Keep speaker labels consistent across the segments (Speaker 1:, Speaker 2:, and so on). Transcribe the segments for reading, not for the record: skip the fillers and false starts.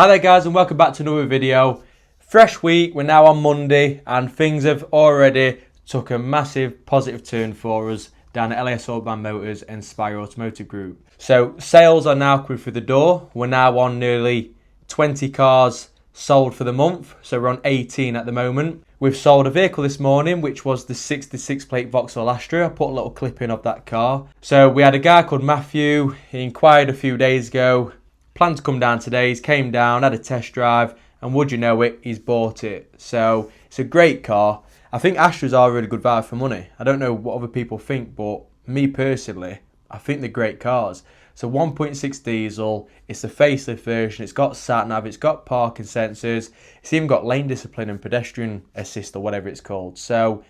Speaker 1: Hi there guys and welcome back to another video. Fresh week, we're now on Monday and things have already took a massive positive turn for us down at LAS Urban Motors and Spire Automotive Group. So sales are now coming through the door. We're now on nearly 20 cars sold for the month, so we're on 18 at the moment. We've sold a vehicle this morning which was the 66 plate Vauxhall Astra. I put a little clip in of that car. So we had a guy called Matthew, he inquired a few days ago, planned to come down today, he's came down, had a test drive, and would you know it, he's bought it. So it's a great car. I think Astras are a really good value for money. I don't know what other people think, but me personally, I think they're great cars. So 1.6 diesel, it's the facelift version, it's got sat nav, it's got parking sensors, it's even got lane discipline and pedestrian assist or whatever it's called. So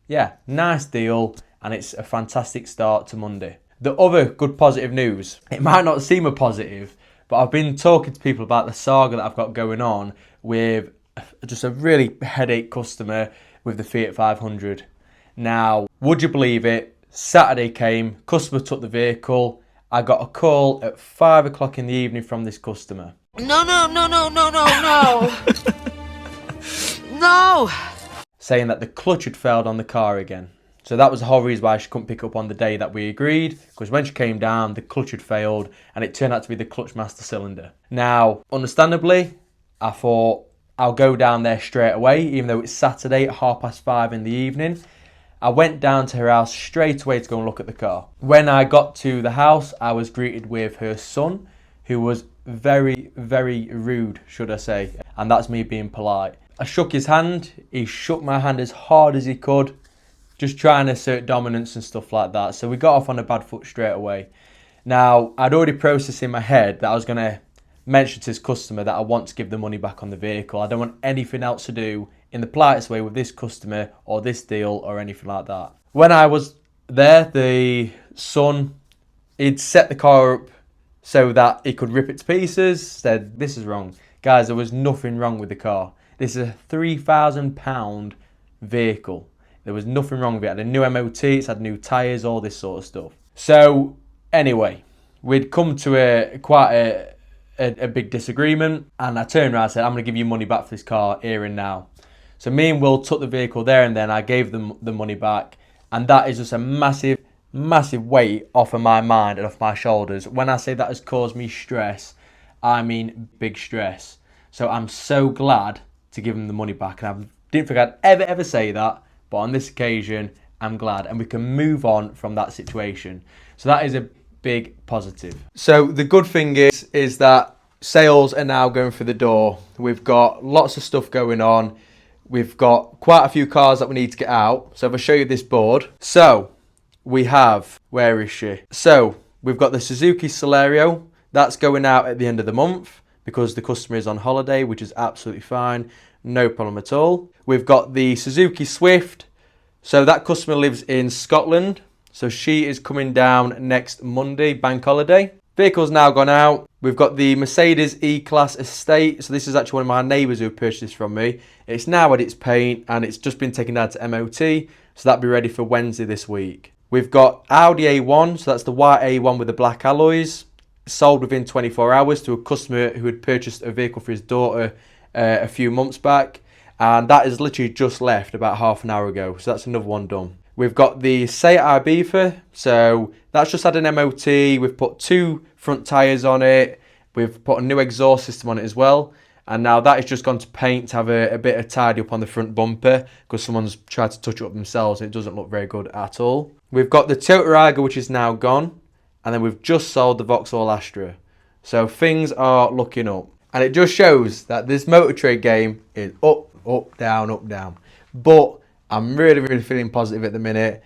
Speaker 1: yeah, nice deal, and it's a fantastic start to Monday. The other good positive news, it might not seem a positive, but I've been talking to people about the saga that I've got going on with just a really headache customer with the Fiat 500. Now, would you believe it? Saturday came, customer took the vehicle. I got a call at 5 o'clock in the evening from this customer.
Speaker 2: No. No!
Speaker 1: Saying that the clutch had failed on the car again. So that was the whole reason why she couldn't pick up on the day that we agreed, because when she came down, the clutch had failed and it turned out to be the clutch master cylinder. Now, understandably, I thought I'll go down there straight away, even though it's Saturday at 5:30 in the evening. I went down to her house straight away to go and look at the car. When I got to the house, I was greeted with her son, who was very, very rude, should I say, and that's me being polite. I shook his hand, he shook my hand as hard as he could, just trying to assert dominance and stuff like that. So we got off on a bad foot straight away. Now, I'd already processed in my head that I was going to mention to this customer that I want to give the money back on the vehicle. I don't want anything else to do in the politest way with this customer or this deal or anything like that. When I was there, the son, he'd set the car up so that he could rip it to pieces, said, this is wrong. Guys, there was nothing wrong with the car. This is a £3,000 vehicle. There was nothing wrong with it. It had a new MOT, it's had new tyres, all this sort of stuff. So anyway, we'd come to quite a big disagreement, and I turned around and said, I'm going to give you money back for this car here and now. So me and Will took the vehicle there and then. I gave them the money back, and that is just a massive, massive weight off of my mind and off my shoulders. When I say that has caused me stress, I mean big stress. So I'm so glad to give them the money back, and I didn't think I'd ever say that, but on this occasion, I'm glad, and we can move on from that situation. So that is a big positive. So the good thing is that sales are now going through the door. We've got lots of stuff going on. We've got quite a few cars that we need to get out. So if I show you this board. So we have, where is she? So we've got the Suzuki Celerio. That's going out at the end of the month because the customer is on holiday, which is absolutely fine. No problem at all. We've got the Suzuki Swift. So that customer lives in Scotland. So she is coming down next Monday, bank holiday. Vehicle's now gone out. We've got the Mercedes E-Class Estate. So this is actually one of my neighbours who purchased this from me. It's now had its paint and it's just been taken down to MOT. So that'll be ready for Wednesday this week. We've got Audi A1. So that's the white A1 with the black alloys. Sold within 24 hours to a customer who had purchased a vehicle for his daughter a few months back, and that is literally just left about half an hour ago, so that's another one done. We've got the Seat Ibiza, so that's just had an MOT. We've put 2 front tyres on it, we've put a new exhaust system on it as well, and now that has just gone to paint to have a bit of tidy up on the front bumper because someone's tried to touch it up themselves and it doesn't look very good at all. We've got the Toyota Aygo, which is now gone, and then we've just sold the Vauxhall Astra, so things are looking up. And it just shows that this motor trade game is up, down. But I'm really feeling positive at the minute.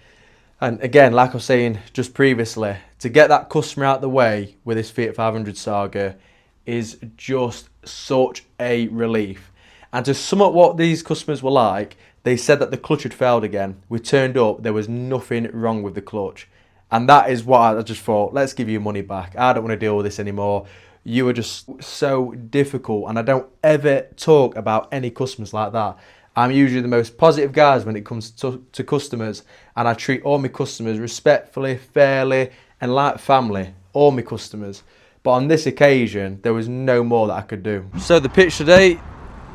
Speaker 1: And again, like I was saying just previously, to get that customer out of the way with this Fiat 500 saga is just such a relief. And to sum up what these customers were like, they said that the clutch had failed again. We turned up, there was nothing wrong with the clutch. And that is what I just thought, let's give you money back. I don't want to deal with this anymore. You are just so difficult, and I don't ever talk about any customers like that. I'm usually the most positive guys when it comes to customers, and I treat all my customers respectfully, fairly, and like family, all my customers. But on this occasion, there was no more that I could do. So the pitch today,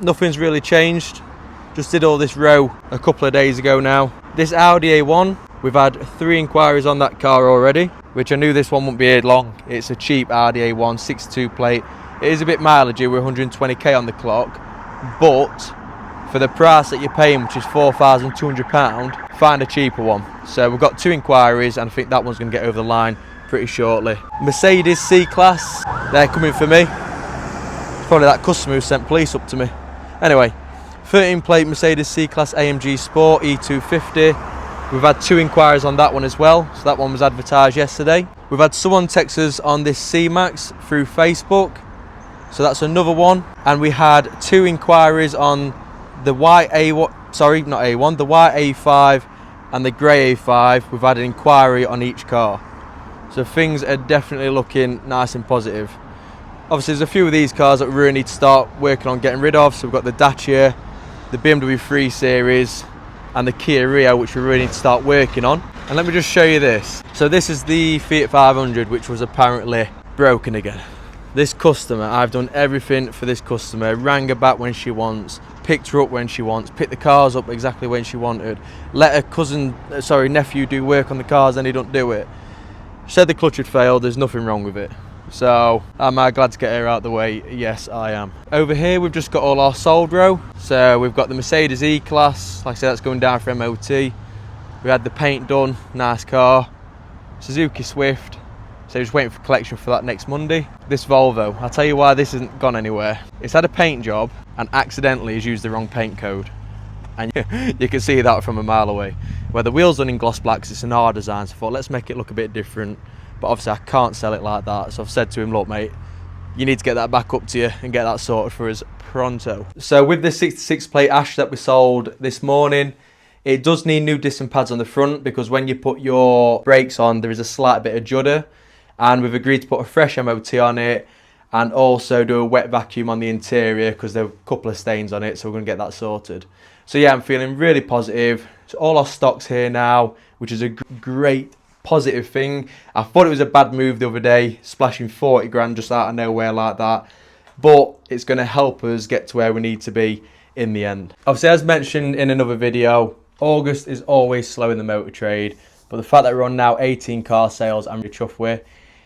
Speaker 1: nothing's really changed. Just did all this row a couple of days ago now. This Audi A1, we've had 3 inquiries on that car already, which I knew this one wouldn't be here long. It's a cheap Audi A1, 62 plate. It is a bit mileagey, we're 120k on the clock, but for the price that you're paying, which is £4,200, find a cheaper one. So we've got 2 inquiries, and I think that one's going to get over the line pretty shortly. Mercedes C-Class, they're coming for me. It's probably that customer who sent police up to me. Anyway, 13 plate Mercedes C-Class AMG Sport E250. We've had 2 inquiries on that one as well, so that one was advertised yesterday. We've had someone text us on this C-Max through Facebook, so that's another one. And we had 2 inquiries on the the white A5 and the grey A5. We've had an inquiry on each car, so things are definitely looking nice and positive. Obviously there's a few of these cars that we really need to start working on getting rid of. So we've got the Dacia, the BMW 3 Series and the Kia Rio, which we really need to start working on. And let me just show you this. So this is the Fiat 500, which was apparently broken again. This customer, I've done everything for this customer. Rang her back when she wants, picked her up when she wants, picked the cars up exactly when she wanted, let her nephew do work on the cars, and he don't do it. Said the clutch had failed, there's nothing wrong with it. So am I glad to get her out of the way? Yes, I am. Over here we've just got all our sold row. So we've got the Mercedes E-Class, like I said, that's going down for MOT. We had the paint done, nice car. Suzuki Swift, so just waiting for collection for that next Monday. This Volvo, I'll tell you why this hasn't gone anywhere. It's had a paint job and accidentally has used the wrong paint code. And you can see that from a mile away. Where the wheels done in gloss blacks, it's an R design, so I thought let's make it look a bit different. But obviously I can't sell it like that, so I've said to him, look mate, you need to get that back up to you and get that sorted for us pronto. So with the 66 plate Ash that we sold this morning, it does need new disc and pads on the front, because when you put your brakes on there is a slight bit of judder, and we've agreed to put a fresh MOT on it and also do a wet vacuum on the interior because there are a couple of stains on it, so we're going to get that sorted. So yeah, I'm feeling really positive. So all our stock's here now, which is a great positive thing. I thought it was a bad move the other day, splashing 40 grand just out of nowhere like that, but it's going to help us get to where we need to be in the end. Obviously, as mentioned in another video, August is always slow in the motor trade, but the fact that we're on now 18 car sales, I'm really chuffed with.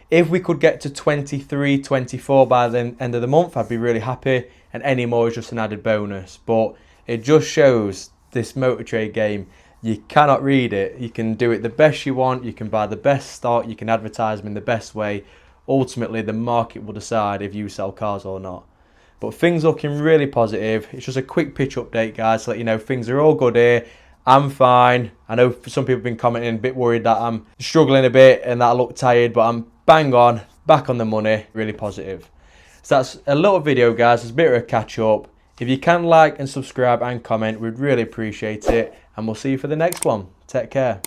Speaker 1: If we could get to 23, 24 by the end of the month, I'd be really happy, and any more is just an added bonus. But it just shows this motor trade game, you cannot read it. You can do it the best you want, you can buy the best stock, you can advertise them in the best way. Ultimately, the market will decide if you sell cars or not. But things looking really positive. It's just a quick pitch update, guys, to let you know things are all good here. I'm fine. I know some people have been commenting, a bit worried that I'm struggling a bit and that I look tired, but I'm bang on, back on the money, really positive. So that's a little video, guys. It's a bit of a catch up. If you can like and subscribe and comment, we'd really appreciate it. And we'll see you for the next one. Take care.